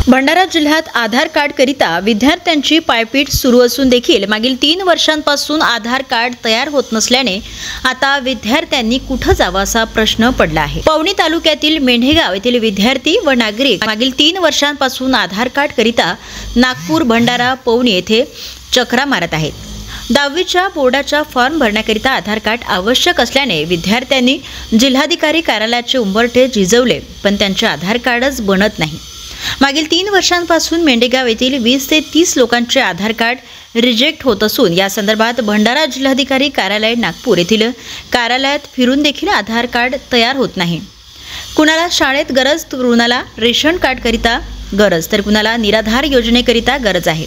भंडारा जिल्ह्यात आधार कार्ड करिता विद्यार्थ्यांची पायपीट सुरू असून देखील मागील 3 वर्षांपासून आधार कार्ड तयार होत नसल्याने आता विद्यार्थ्यांनी कुठे जावं असा प्रश्न पडला आहे। पवनी तालुक्यातील मेंढेगाव येथील विद्यार्थी व नागरिक मागील 3 वर्षांपासून आधार कार्ड करिता नागपूर, भंडारा, पवनी येथे चक्रा मारत आहेत। 10वीच्या बोर्डाचा फॉर्म भरण्याकरिता आधार कार्ड आवश्यक असल्याने विद्यार्थ्यांनी जिल्हाधिकारी कार्यालयाचे उंबरठे झिजवले, पण त्यांचे आधार कार्डच बनत नाही। मागील 3 वर्षांपासून मेंढेगाव येथील 20 ते 30 लोकांचे आधार कार्ड रिजेक्ट होत असून या संदर्भात भंडारा जिल्हाधिकारी कार्यालय नागपूर येथील कार्यालयात फिरून देखील आधार कार्ड तयार होत नाही। कुणाला शाळेत गरज, कुणाला रेशन कार्ड करिता गरज, तर कुणाला निराधार योजनेकरिता गरज आहे।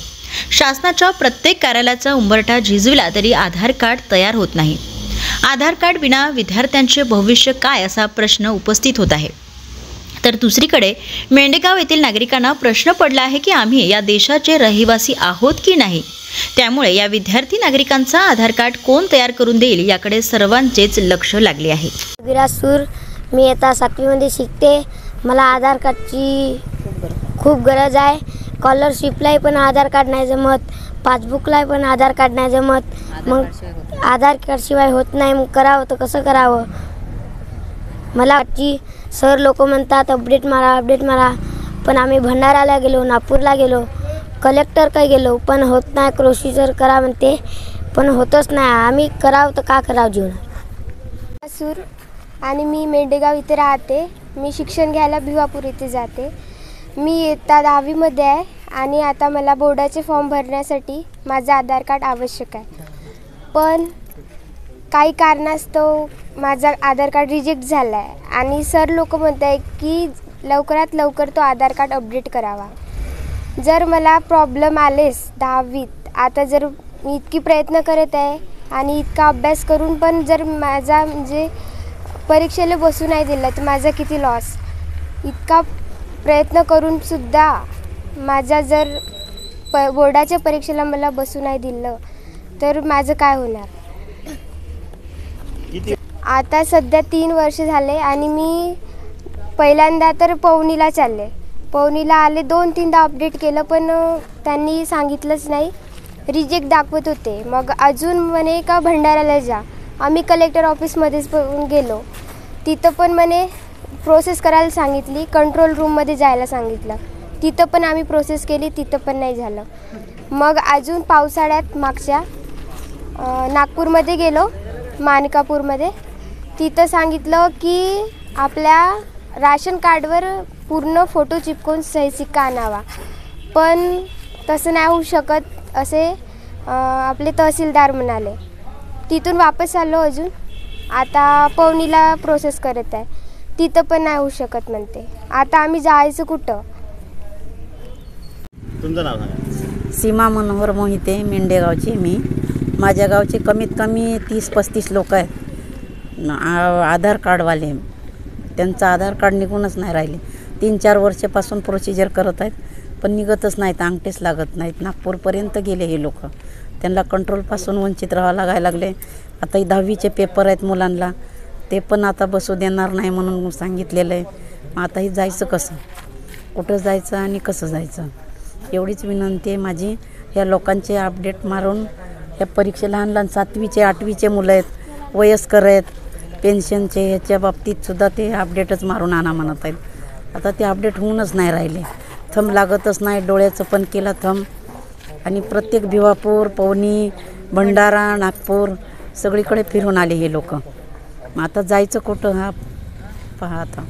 शासनाच्या प्रत्येक कार्यालयाचा उंबरठा झिजविला तरी आधार कार्ड तयार होत नाही। आधार कार्ड विना विद्यार्थ्यांचे भविष्य काय असा प्रश्न उपस्थित होत आहे। तर दुसरीकडे मेंढेगाव येथील नागरिकांना प्रश्न पडला आहे की आम्ही या देशाचे रहिवासी आहोत की नाही। त्यामुळे या विद्यार्थी नागरिकांचा आधार कार्ड कोण तयार करून देईल याकडे सर्वांचेच लक्ष लागले आहे। विरासूर मी आता 7वी मध्ये शिकते। मला आधार कार्डची खूप गरज आहे। स्कॉलरशिपला पण आधार कार्ड नाही जमत, पासबुकला पण आधार कार्ड नाही जमत। मग आधार कार्ड शिवाय होत नाही, मग करावं तर कसं करावं। मला सर लोक म्हणतात अपडेट मारा, पण आम्ही भंडाराला गेलो, नागपूरला गेलो, कलेक्टर काही गेलो, पण होत नाही। प्रोसिजर करा म्हणते, पण होतच नाही। आम्ही करावं तर का करावं जीवनात। सूर आणि मी मेंढेगाव इथे राहते। मी शिक्षण घ्यायला भिवापूर इथे जाते। मी इयत्ता 10वी मध्ये आहे आणि आता मला बोर्डाचे फॉर्म भरण्यासाठी माझं आधार कार्ड आवश्यक आहे, पण काही कारणास्तव माझा आधार कार्ड रिजेक्ट झाला आहे आणि सर लोक म्हणत आहे की लवकरात लवकर तो आधार कार्ड अपडेट करावा। जर मला प्रॉब्लेम आलेच 10वीत, आता जर मी इतकी प्रयत्न करत आहे आणि इतका अभ्यास करून पण जर माझा म्हणजे परीक्षेला बसू नाही दिलं तर माझा किती लॉस। इतका प्रयत्न करूनसुद्धा माझा जर बोर्डाच्या परीक्षेला मला बसू नाही दिलं तर माझं काय होणार। आता सध्या 3 वर्ष झाले आणि मी पहिल्यांदा तर पवनीला चालले। पवनीला आले, 2-3दा अपडेट केलं, पण त्यांनी सांगितलंच नाही, रिजेक्ट दाखवत होते। मग अजून म्हणे का भंडाराला जा। आम्ही कलेक्टर ऑफिसमध्येच पण गेलो, तिथं पण म्हणे प्रोसेस करायला सांगितली, कंट्रोल रूममध्ये जायला सांगितलं, तिथं पण आम्ही प्रोसेस केली, तिथं पण नाही झालं। मग अजून पावसाळ्यात मागच्या नागपूरमध्ये गेलो, मानकापूरमध्ये, तिथं सांगितलं की आपल्या राशन कार्डवर पूर्ण फोटो चिपकून सही सिक्का आणावा, पण तसं नाही होऊ शकत असे आपले तहसीलदार म्हणाले। तिथून वापस आलो, अजून आता पवनीला प्रोसेस करत आहे, तिथं पण नाही होऊ शकत म्हणते। आता आम्ही जायचं कुठं। तुमचं नाव सांगा। सीमा मनोहर मोहिते, मेंढेगावचे मी। माझ्या गावचे कमीत कमी 30-35 लोक आहेत आधार कार्डवाले। त्यांचं आधार कार्ड निघूनच नाही राहिले। 3-4 वर्षापासून प्रोसिजर करत आहेत, पण निघतच नाहीत, अंगठेच लागत नाहीत। नागपूरपर्यंत गेले हे लोक, त्यांना कंट्रोलपासून वंचित राहावं लागायला लागले। आता 10वीचे पेपर आहेत मुलांना, ते पण आता बसू देणार नाही म्हणून सांगितलेलं आहे। आता हे जायचं कसं, कुठं जायचं आणि कसं जायचं, एवढीच विनंती आहे माझी। ह्या लोकांचे अपडेट मारून ह्या परीक्षेला लहान 7वीचे 8वीचे मुलं आहेत, वयस्कर आहेत, पेन्शनचे ह्याच्या बाबतीत सुद्धा ते अपडेटच मारून आणा म्हणत आहेत। आता ते अपडेट होऊनच नाही राहिले, थंब लागतच नाही। डोळ्याचं पण केलं थंब, आणि प्रत्येक भिवापूर, पवनी, भंडारा, नागपूर सगळीकडे फिरून आले हे लोक। मग आता जायचं कुठं हा पहा आता।